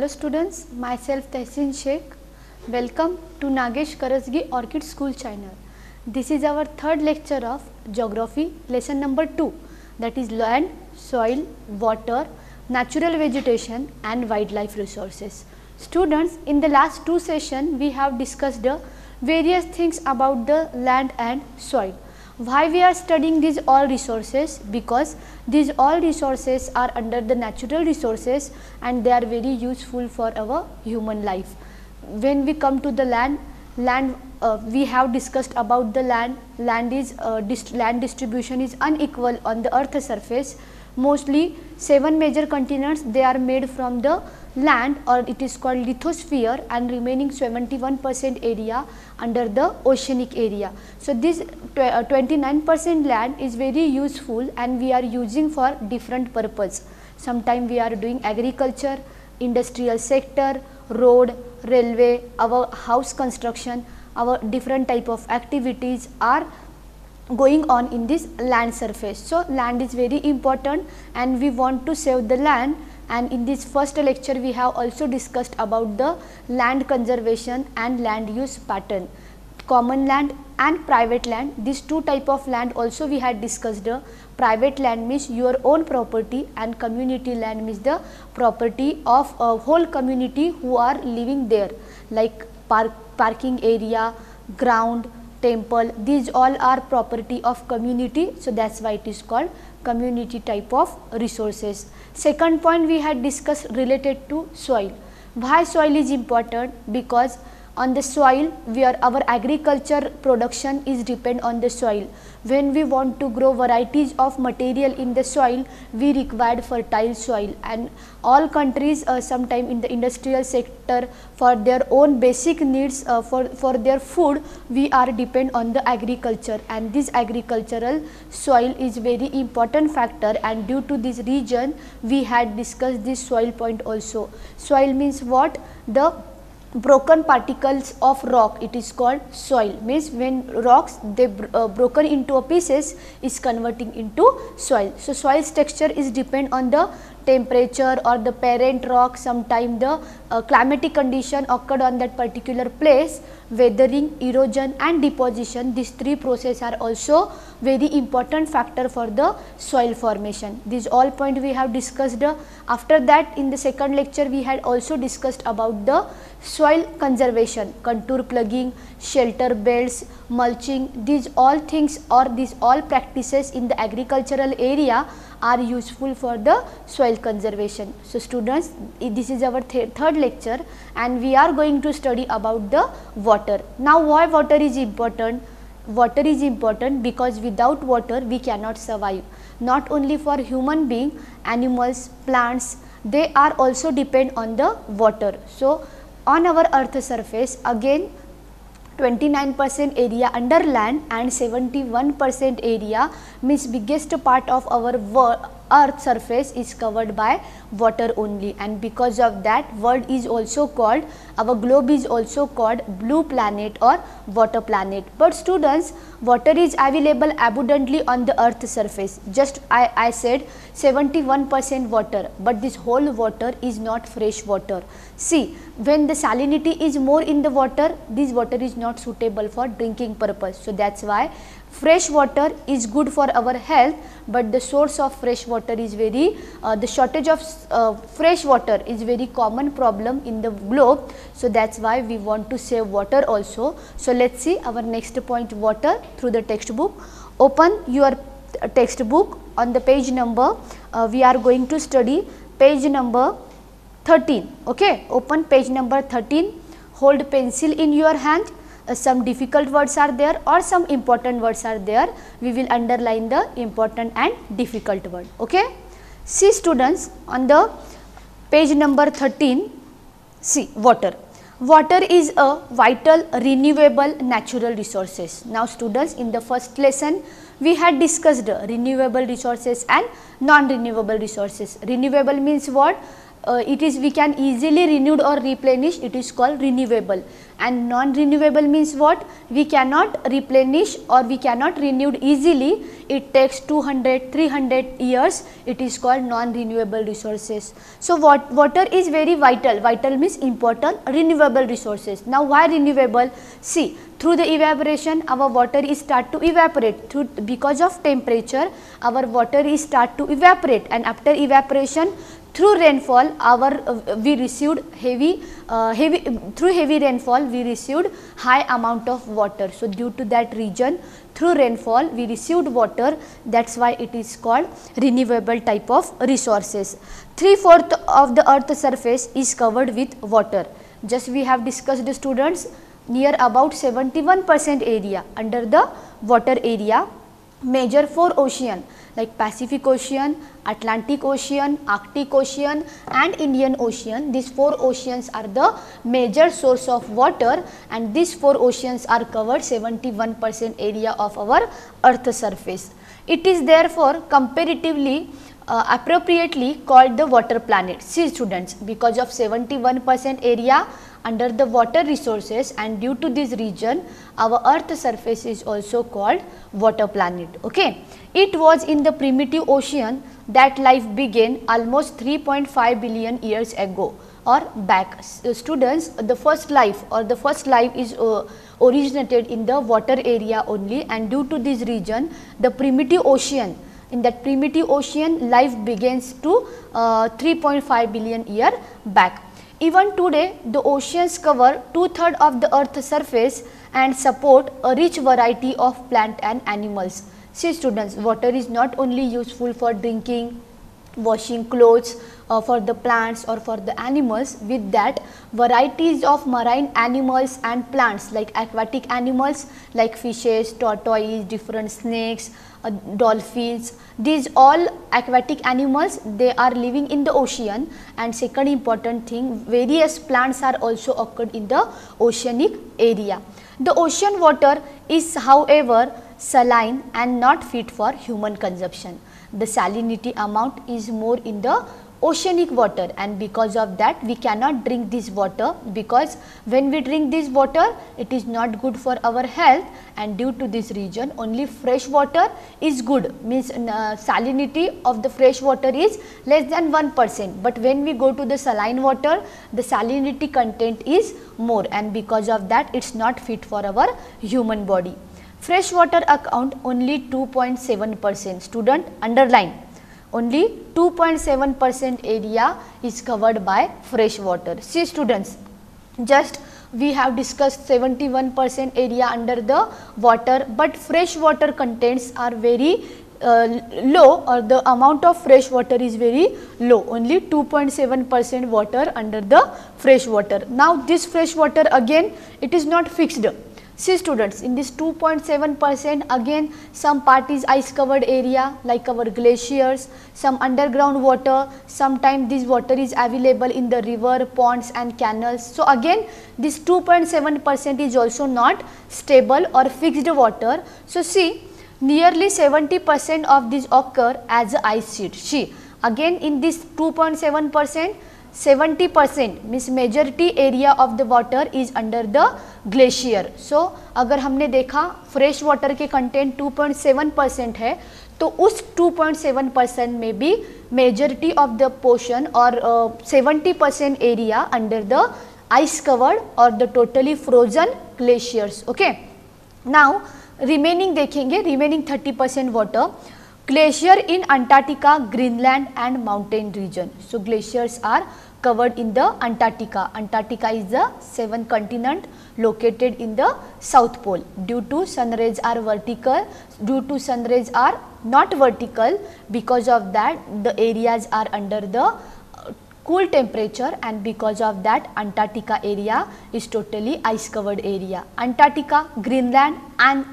Hello students, myself Tehsin Sheikh. Welcome to Nagesh Karasgi Orchid School channel. This is our third lecture of Geography, lesson number 2, that is land, soil, water, natural vegetation and wildlife resources. Students, in the last two sessions we have discussed the various things about the land and soil. Why we are studying these all resources? Because these all resources are under the natural resources and they are very useful for our human life. When we come to the land we have discussed about the land. Land distribution is unequal on the earth surface. Mostly 7 major continents they are made from the land, or it is called lithosphere, and remaining 71% area under the oceanic area. So this 29% land is very useful and we are using for different purpose. Sometime we are doing agriculture, industrial sector, road, railway, our house construction, our different type of activities are going on in this land surface. So land is very important and we want to save the land, and in this first lecture we have also discussed about the land conservation and land use pattern. Common land and private land, these two type of land also we had discussed. Private land means your own property and community land means the property of a whole community who are living there, like parking area, ground, temple, these all are property of community. So that's why it is called community type of resources. Second point we had discussed related to soil. Why soil is important? Because on the soil our agriculture production is depend on the soil. When we want to grow varieties of material in the soil, we require fertile soil, and all countries sometime in the industrial sector for their own basic needs for their food we are depend on the agriculture, and this agricultural soil is very important factor, and due to this region we had discussed this soil point also. Soil means what? The broken particles of rock, it is called soil. Means when rocks they broken into a pieces is converting into soil. So soil's texture is depend on the temperature or the parent rock, sometime the climatic condition occurred on that particular place, weathering, erosion and deposition. These three processes are also very important factor for the soil formation. These all point we have discussed. After that in the second lecture we had also discussed about the soil conservation, contour plugging, shelter belts, mulching. These all things or these all practices in the agricultural area are useful for the soil conservation. So students, this is our third lecture and we are going to study about the water. Now why water is important? Water is important because without water we cannot survive. Not only for human being, animals, plants, they are also depend on the water. So on our earth surface again 29% area under land and 71% area means biggest part of our earth surface is covered by water only, and because of that world is also called, our globe is also called blue planet or water planet. But students, water is available abundantly on the earth surface. Just I said 71% water, but this whole water is not fresh water. See, when the salinity is more in the water, this water is not suitable for drinking purpose. So that's why fresh water is good for our health, but the source of fresh water is very the shortage of fresh water is very common problem in the globe. So that's why we want to save water also. So let's see our next point, water, through the textbook. Open your textbook. On the page number we are going to study page number 13. Okay, open page number 13. Hold pencil in your hand. Some difficult words are there or some important words are there. We will underline the important and difficult word. Okay. See students, on the page number 13, see water. Water is a vital, renewable natural resources. Now students, in the first lesson we had discussed renewable resources and non-renewable resources. Renewable means what? we can easily renewed or replenish, it is called renewable. And non-renewable means what? We cannot replenish or we cannot renewed easily, it takes 200-300 years, it is called non-renewable resources. So water is very vital, vital means important, renewable resources. Now why renewable? See, through the evaporation our water is start to evaporate, because of temperature our water is start to evaporate, and after evaporation through rainfall we received through heavy rainfall we received high amount of water. So due to that region through rainfall we received water, that's why it is called renewable type of resources. 3/4 of the earth surface is covered with water. Just we have discussed, the students, near about 71% area under the water area. Major 4 ocean like Pacific Ocean, Atlantic Ocean, Arctic Ocean and Indian Ocean. These 4 oceans are the major source of water, and these 4 oceans are covered 71% area of our earth surface. It is therefore comparatively appropriately called the water planet. See students, because of 71% area under the water resources, and due to this region our earth surface is also called water planet. Okay. It was in the primitive ocean that life began almost 3.5 billion years ago or back. Students, the first life is originated in the water area only, and due to this region the primitive ocean, in that primitive ocean life begins to 3.5 billion year back. Even today the oceans cover 2/3 of the earth surface and support a rich variety of plant and animals. See students, water is not only useful for drinking, washing clothes, for the plants or for the animals. With that, varieties of marine animals and plants like aquatic animals like fishes, tortoise, different snakes, dolphins, these all aquatic animals, they are living in the ocean. And second important thing, various plants are also occurred in the oceanic area. The ocean water is however saline and not fit for human consumption. The salinity amount is more in the oceanic water, and because of that we cannot drink this water, because when we drink this water it is not good for our health, and due to this region only fresh water is good, means salinity of the fresh water is less than 1%, but when we go to the saline water the salinity content is more, and because of that it is not fit for our human body. Fresh water account only 2.7%, student underline, only 2.7% area is covered by fresh water. See students, just we have discussed 71% area under the water, but fresh water contents are very low, or the amount of fresh water is very low, only 2.7% water under the fresh water. Now this fresh water again it is not fixed. See students, in this 2.7% again some part is ice covered area like our glaciers, some underground water, sometimes this water is available in the river, ponds and canals. So again this 2.7% is also not stable or fixed water. So see, nearly 70% of this occur as a ice sheet. See, again in this 2.7%, 70% means majority area of the water is under the glacier. So अगर हमने देखा fresh water के content 2.7% है, तो उस 2.7% में भी majority of the portion और 70% area under the ice covered or the totally frozen glaciers. Okay. Now remaining देखेंगे, remaining 30% water. Glacier in Antarctica, Greenland and mountain region. So glaciers are covered in the Antarctica. Antarctica is the 7th continent located in the South Pole. Due to sun rays are vertical, due to sun rays are not vertical, because of that the areas are under the cool temperature, and because of that Antarctica area is totally ice covered area. Antarctica, Greenland and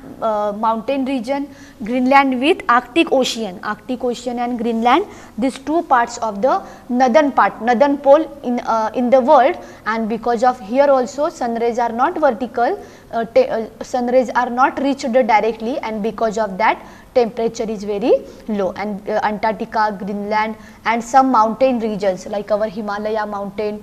mountain region, Greenland with Arctic Ocean and Greenland, these two parts of the northern pole in the world. And because of here also sun rays are not vertical, sun rays are not reached directly, and because of that temperature is very low. And Antarctica, Greenland and some mountain regions like our Himalaya mountain,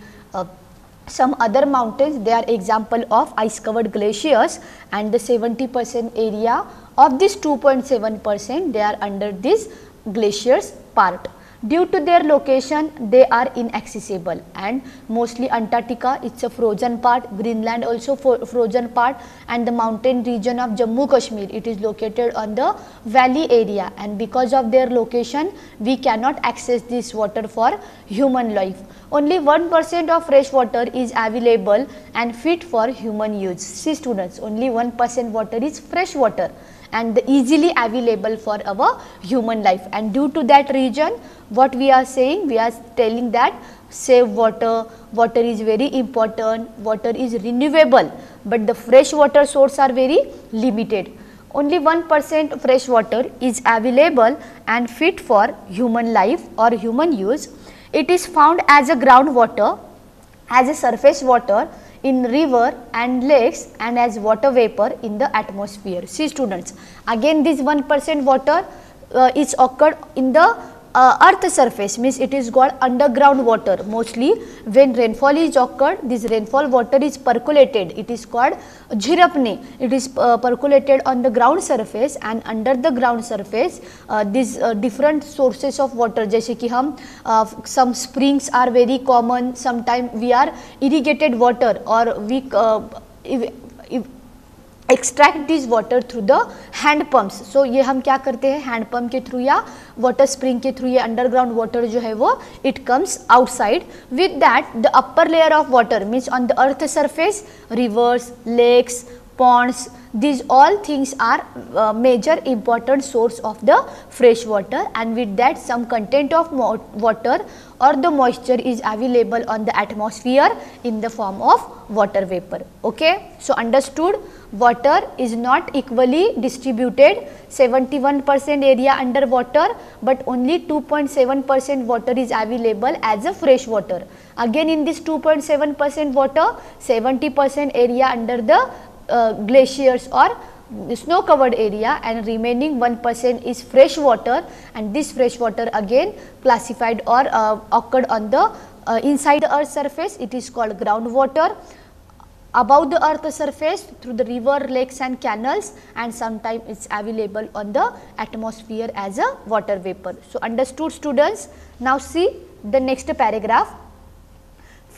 some other mountains, they are example of ice covered glaciers, and the 70% area of this 2.7% they are under this glaciers part. Due to their location they are inaccessible, and mostly Antarctica it's a frozen part, Greenland also frozen part, and the mountain region of Jammu Kashmir, it is located on the valley area, and because of their location we cannot access this water for human life. Only 1% of fresh water is available and fit for human use. See students, only 1% water is fresh water and easily available for our human life, and due to that region what we are saying, we are telling that save water, water is very important, water is renewable, but the fresh water source are very limited. Only 1% fresh water is available and fit for human life or human use. It is found as a groundwater, as a surface water in river and lakes, and as water vapor in the atmosphere. See students, again this 1% water is occurred in the earth surface, means it is called underground water. Mostly when rainfall is occurred, this rainfall water is percolated, it is called झिरपने, it is percolated on the ground surface, and under the ground surface these different sources of water, जैसे कि हम some springs are very common, sometime we are irrigated water or we extract this water through the hand pumps. So ये हम क्या करते हैं, hand pump के through या वाटर स्प्रिंग के थ्रू ये अंडरग्राउंड वाटर जो है वो it comes outside. With that the upper layer of water means on the earth surface, rivers, lakes, ponds, these all things are major important source of the fresh water, and with that some content of water or the moisture is available on the atmosphere in the form of water vapor. Okay, so understood, water is not equally distributed, 71% area under water, but only 2.7% water is available as a fresh water. Again in this 2.7% water, 70% area under the glaciers or snow covered area, and remaining 1% is fresh water, and this fresh water again classified or occurred on the inside the earth surface, it is called groundwater. Above the earth surface through the river, lakes and canals, and sometimes it is available on the atmosphere as a water vapor. So understood students. Now see the next paragraph.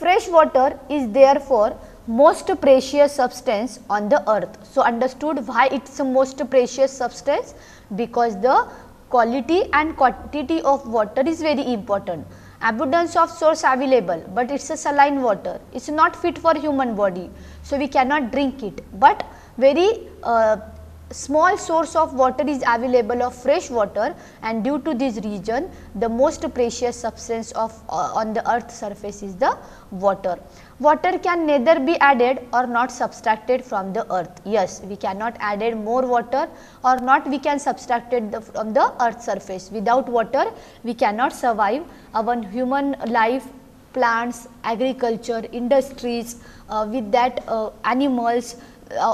Fresh water is therefore most precious substance on the earth. So understood why it is the most precious substance, because the quality and quantity of water is very important. Abundance of source available, but it is a saline water, it is not fit for human body, so we cannot drink it, but very small source of water is available of fresh water, and due to this region the most precious substance of on the earth surface is the water. Water can neither be added or not subtracted from the earth. Yes, we cannot added more water or not we can subtract it from the earth surface. Without water we cannot survive. Our human life, plants, agriculture, industries, with that animals,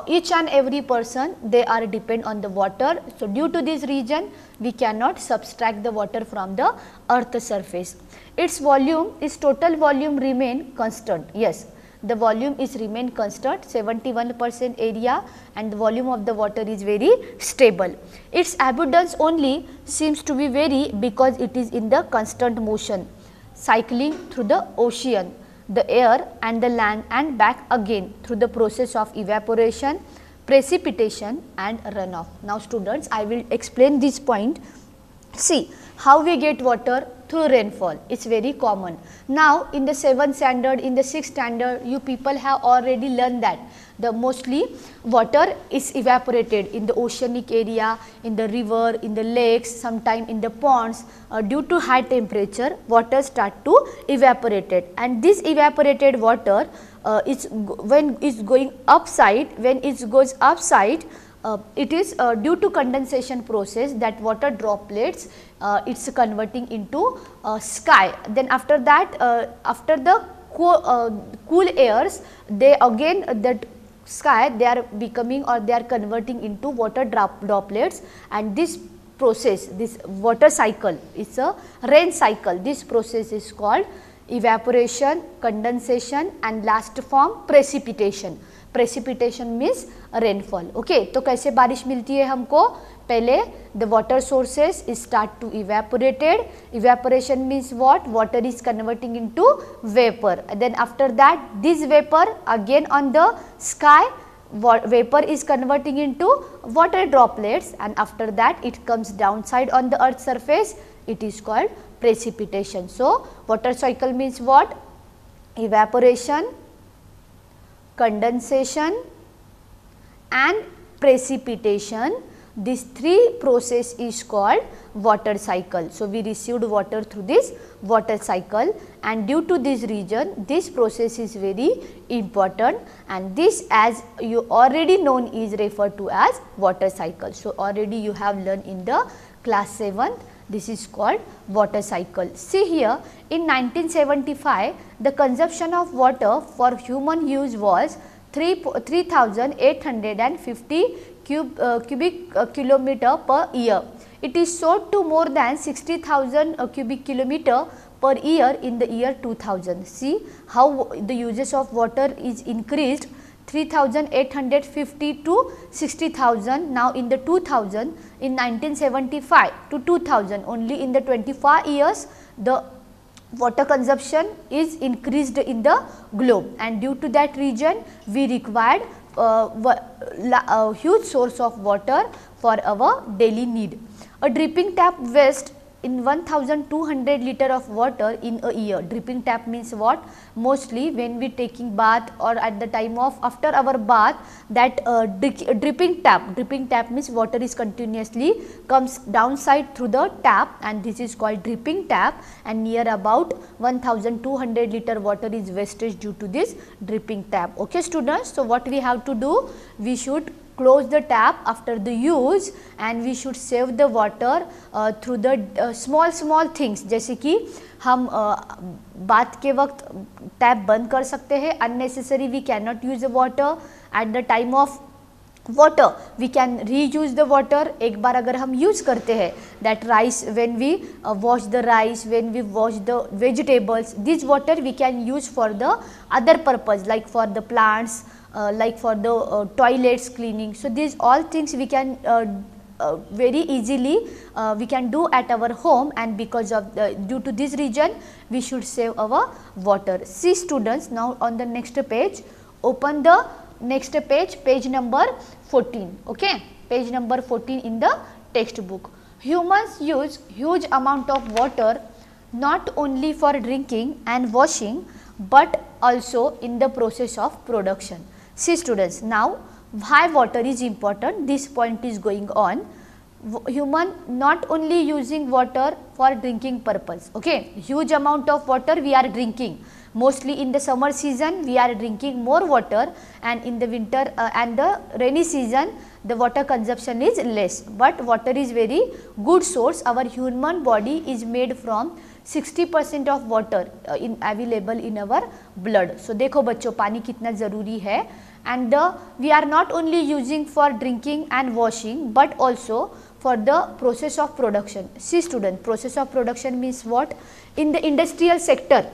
each and every person they are depend on the water. So due to this reason we cannot subtract the water from the earth surface. Its volume, its total volume remain constant. Yes, the volume is remain constant, 71% area, and the volume of the water is very stable. Its abundance only seems to be vary because it is in the constant motion, cycling through the ocean, the air and the land and back again through the process of evaporation, precipitation and runoff. Now students, I will explain this point. See how we get water through rainfall, it is very common. Now in the 7th standard, in the 6th standard, you people have already learned that the mostly water is evaporated in the oceanic area, in the river, in the lakes, sometime in the ponds. Due to high temperature water start to evaporated, and this evaporated water is when is going upside, when it goes upside it is due to condensation process that water droplets it's converting into sky. Then after that, after the cool airs, they again that sky they are becoming or they are converting into water droplets, and this process, this water cycle is a rain cycle. This process is called evaporation, condensation and last form precipitation. Precipitation means rainfall. Okay, तो कैसे बारिश मिलती है हमको? पहले the water sources start to evaporated. Evaporation means what? Water is converting into vapor. Then after that, this vapor again on the sky, vapor is converting into water droplets, and after that it comes downside on the earth surface. It is called precipitation. So water cycle means what? Evaporation, condensation and precipitation. These three process is called water cycle. So we received water through this water cycle, and due to this reason this process is very important, and this, as you already known, is referred to as water cycle. So already you have learned in the class 7th. This is called water cycle. See here, in 1975 the consumption of water for human use was 3,850 cubic kilometer per year. It is soared to more than 60,000 cubic kilometer per year in the year 2000. See how the uses of water is increased, 3,850 to 60,000 now in the 2000. In 1975 to 2000, only in the 25 years the water consumption is increased in the globe, and due to that region we required a huge source of water for our daily need. A dripping tap wastes in 1200 liter of water in a year. Dripping tap means what? Mostly when we taking bath or at the time of after our bath, that dripping tap means water is continuously comes downside through the tap, and this is called dripping tap, and near about 1200 liter water is wastage due to this dripping tap. Okay students, so what we have to do? We should close the tap after the use, and we should save the water through the small things, जैसे कि हम बात के वक्त tap बंद कर सकते हैं. unnecessary we cannot use the water. at the time of water we can reuse the water. एक बार अगर हम use करते हैं, that rice, when we wash the rice, when we wash the vegetables, this water we can use for the other purpose, like for the plants, like for the toilets cleaning. So these all things we can very easily we can do at our home, and because of due to this reason we should save our water. See students, now on the next page, open the next page, page number 14. Okay, page number 14 in the textbook. Humans use huge amount of water not only for drinking and washing, but also in the process of production. See students, now why water is important, this point is going on. Human not only using water for drinking purpose. Okay, huge amount of water we are drinking. Mostly in the summer season we are drinking more water, and in the winter and the rainy season the water consumption is less. But water is very good source. Our human body is made from 60% of water in available in our blood. So देखो बच्चों, पानी कितना ज़रूरी है, and we are not only using for drinking and washing, but also for the process of production. See student, process of production means what? In the industrial sector,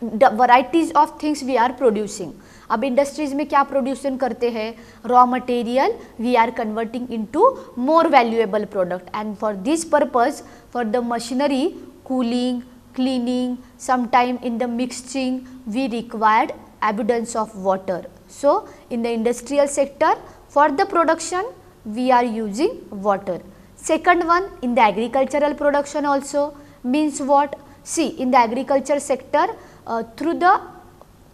the varieties of things we are producing. अब industries में क्या production करते हैं? Raw material we are converting into more valuable product, and for this purpose, for the machinery, cooling, cleaning, sometime in the mixing we required abundance of water. So in the industrial sector, for the production we are using water. Second one, in the agricultural production also, means what? See, in the agriculture sector, through the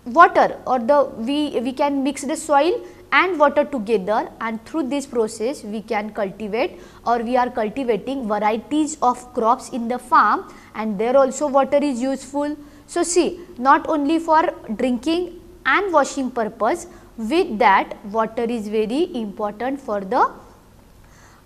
water or the we can mix the soil and water together, and through this process we can cultivate, or we are cultivating varieties of crops in the farm, and there also water is useful. So see, not only for drinking and washing purpose, With that, water is very important for the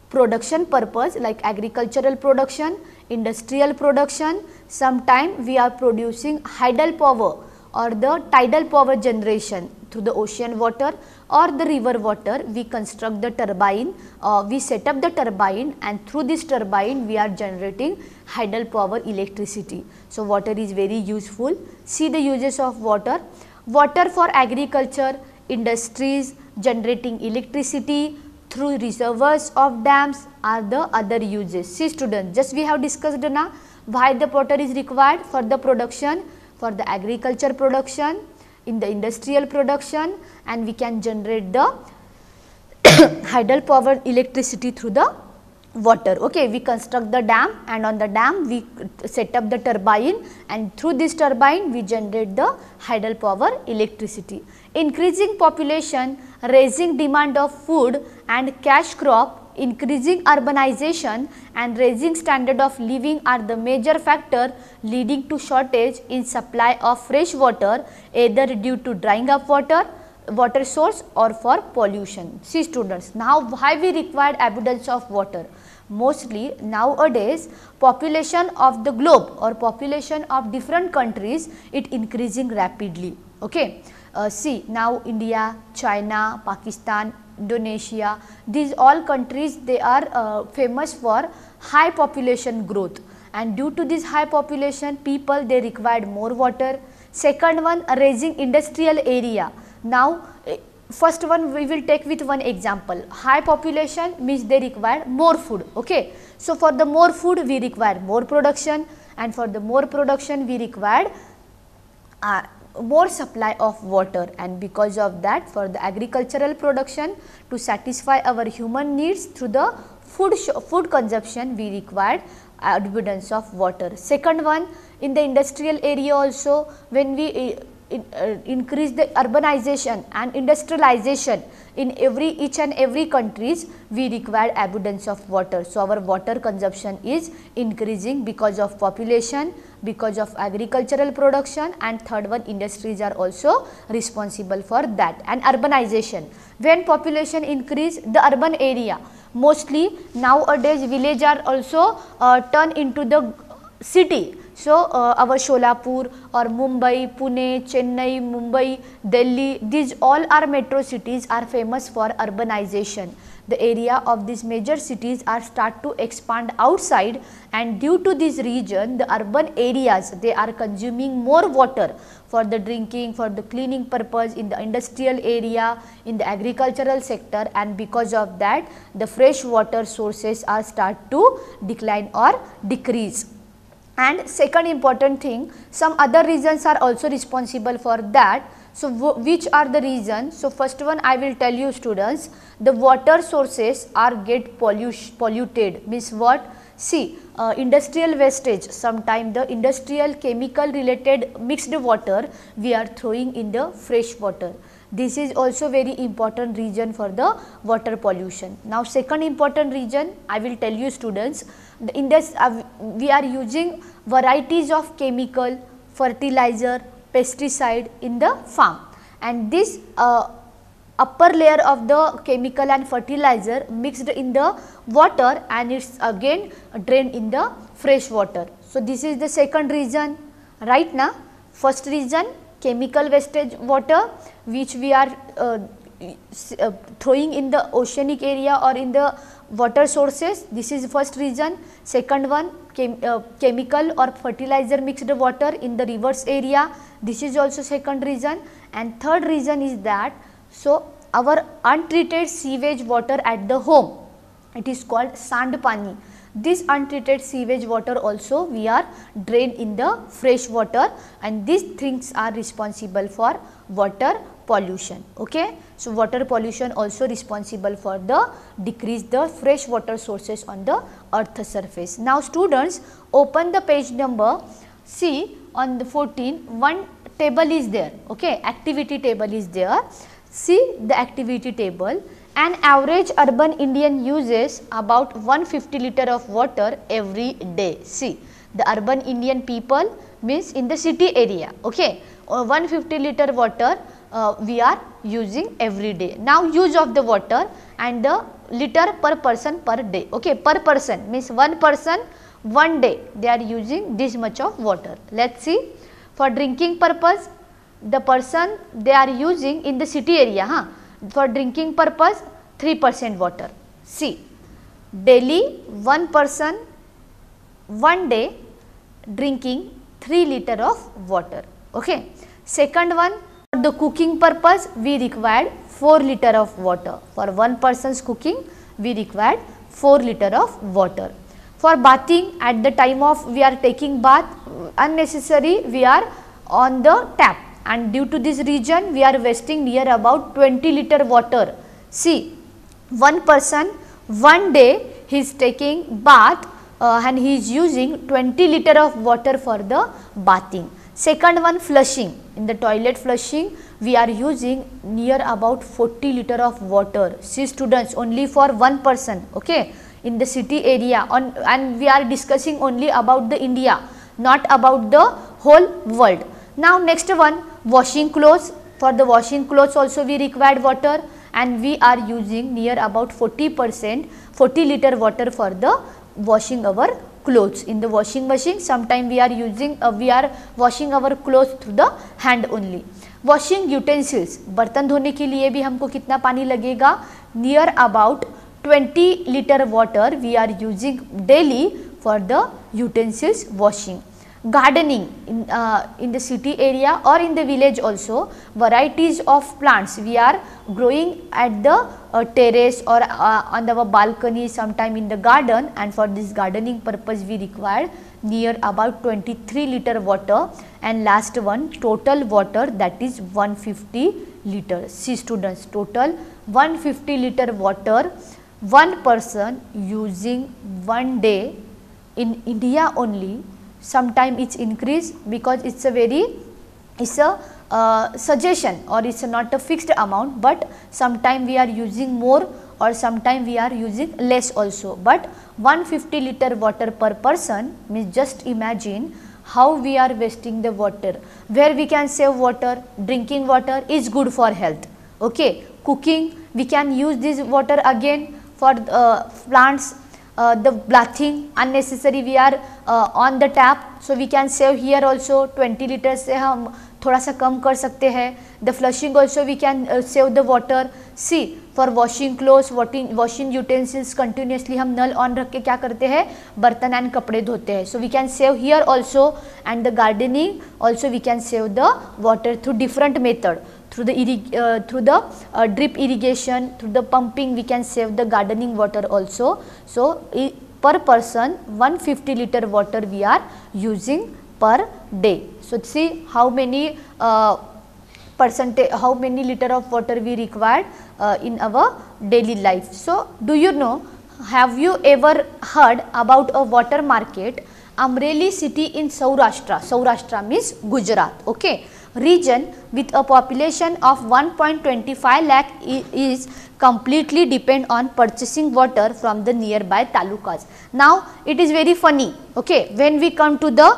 production purpose like agricultural production, industrial production. Sometime we are producing hydel power or the tidal power generation through the ocean water or the river water. We construct the turbine, we set up the turbine, and through this turbine we are generating hydel power electricity. So, water is very useful. See the uses of water. Water for agriculture, industries, generating electricity through reservoirs of dams are the other uses. See students, just we have discussed now why the water is required for the production, for the agriculture production, in the industrial production, and we can generate the hydel power electricity through the water. Okay, we construct the dam, and on the dam we set up the turbine, and through this turbine we generate the hydel power electricity. Increasing population, raising demand of food and cash crop, increasing urbanization and raising standard of living are the major factor leading to shortage in supply of fresh water, either due to drying up water source or for pollution. See students, now why we required abundance of water? Mostly nowadays population of the globe or population of different countries, it increasing rapidly. Okay. See now India, China, Pakistan, Indonesia, these all countries, they are famous for high population growth, and due to this high population people, they required more water. Second one, raising industrial area. Now first one we will take with one example. High population means they require more food. Okay. So, for the more food we require more production, and for the more production we required more supply of water, and because of that for the agricultural production, to satisfy our human needs through the food consumption, we required abundance of water. Second one, in the industrial area also, when we increase the urbanization and industrialization in each and every countries, we require abundance of water. So, our water consumption is increasing because of population, because of agricultural production, and third one, industries are also responsible for that, and urbanization. When population increase, the urban area, mostly nowadays village are also turned into the city. So, our Sholapur or Mumbai, Pune, Chennai, Mumbai, Delhi, these all are metro cities are famous for urbanization. The area of these major cities are start to expand outside, and due to this region, the urban areas, they are consuming more water for the drinking, for the cleaning purpose, in the industrial area, in the agricultural sector, and because of that the fresh water sources are start to decline or decrease. And second important thing, some other reasons are also responsible for that. So, which are the reasons? So, first one I will tell you students, the water sources are get polluted, means what? See, industrial wastage, sometime the industrial chemical related mixed water we are throwing in the fresh water. This is also very important reason for the water pollution. Now, second important reason I will tell you students, we are using varieties of chemical, fertilizer, pesticide in the farm, and this upper layer of the chemical and fertilizer mixed in the water, and it is again drained in the fresh water. So, this is the second reason, right now. First reason, chemical wastage water which we are throwing in the oceanic area or in the water sources, this is first reason. Second one, chemical or fertilizer mixed water in the rivers area, this is also second reason. And third reason is that, so our untreated sewage water at the home, it is called sand pani. This untreated sewage water also we are drained in the fresh water, and these things are responsible for water pollution. Okay. So, water pollution also responsible for the decrease the fresh water sources on the earth surface. Now, students, open the page number, see on the 14, one table is there. Okay. Activity table is there. See the activity table. An average urban Indian uses about 150 liter of water every day. See, the urban Indian people means in the city area. Okay, 150 liter water we are using every day. Now use of the water and the liter per person per day. Okay, per person means one person one day they are using this much of water. Let's see, for drinking purpose the person they are using in the city area, for drinking purpose 3% water. See, daily one person one day drinking 3 liter of water. Okay, second one, for the cooking purpose we required 4 liter of water. For one person's cooking we required 4 liter of water. For bathing, at the time of we are taking bath, unnecessary we are on the tap, and due to this reason we are wasting near about 20 liter water. See, one person one day he is taking bath and he is using 20 liter of water for the bathing. Second one, flushing, in the toilet flushing we are using near about 40 liter of water. See students, only for one person, okay, in the city area on, and we are discussing only about the India, not about the whole world. Now next one, washing clothes, for the washing clothes also we required water, and we are using near about 40% 40 liter water for the washing our clothes. In the washing machine sometime we are using we are washing our clothes through the hand only. Washing utensils, बर्तन धोने के लिए भी हमको कितना पानी लगेगा, near about 20 liter water we are using daily for the utensils washing. Gardening, in the city area or in the village also, varieties of plants we are growing at the terrace or on our balcony, sometime in the garden, and for this gardening purpose we require near about 23 liter water. And last one, total water, that is 150 liters. See students, total 150 liter water one person using one day in India only. Sometime it's increased because it's a very, it's a suggestion or it's not a fixed amount, but sometime we are using more or sometime we are using less also. But 150 liter water per person means, just imagine how we are wasting the water. Where we can save water, drinking water is good for health. Okay, cooking we can use this water again for plants. The bathing unnecessary we are on the tap, so we can save here also 20 liters से हम थोड़ा सा कम कर सकते हैं. The flushing also we can save the water. See, for washing clothes, washing utensils continuously हम नल on रख के क्या करते हैं, बर्तन एंड कपड़े धोते हैं. So we can save here also, and the gardening also we can save the water through different method. Through the drip irrigation, through the pumping we can save the gardening water also. So per person 150 liter water we are using per day. So see how many percentage, how many liter of water we required in our daily life. So do you know, have you ever heard about a water market? Amreli city in Saurashtra. Saurashtra means Gujarat. Okay, region with a population of 1.25 lakh is completely depend on purchasing water from the nearby talukas. Now it is very funny, okay, when we come to the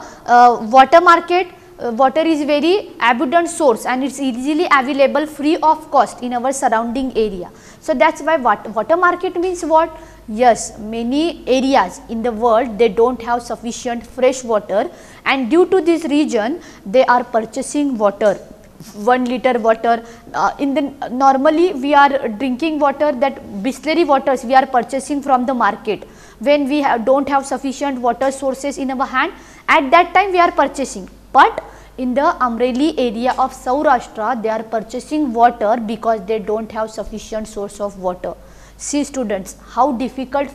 water market, water is very abundant source and it's easily available free of cost in our surrounding area. So that's why water market means what? Yes, many areas in the world they don't have sufficient fresh water, and due to this reason they are purchasing water, 1 liter water. In the normally we are drinking water, that Bisleri waters we are purchasing from the market. When we don't have sufficient water sources in our hand, at that time we are purchasing. But in the Amreli area of Saurashtra they are purchasing water because they don't have sufficient source of water. See students, how difficult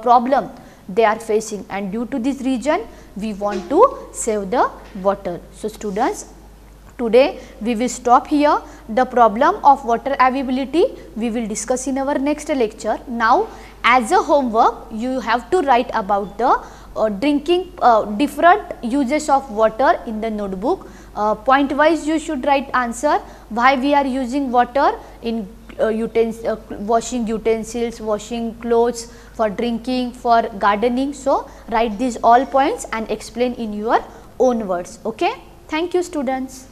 problem they are facing, and due to this reason we want to save the water. So students, today we will stop here. The problem of water availability we will discuss in our next lecture. Now as a homework you have to write about the drinking different uses of water in the notebook. Point wise you should write answer, why we are using water in washing utensils, washing clothes, for drinking, for gardening. So write these all points and explain in your own words. Okay, thank you students.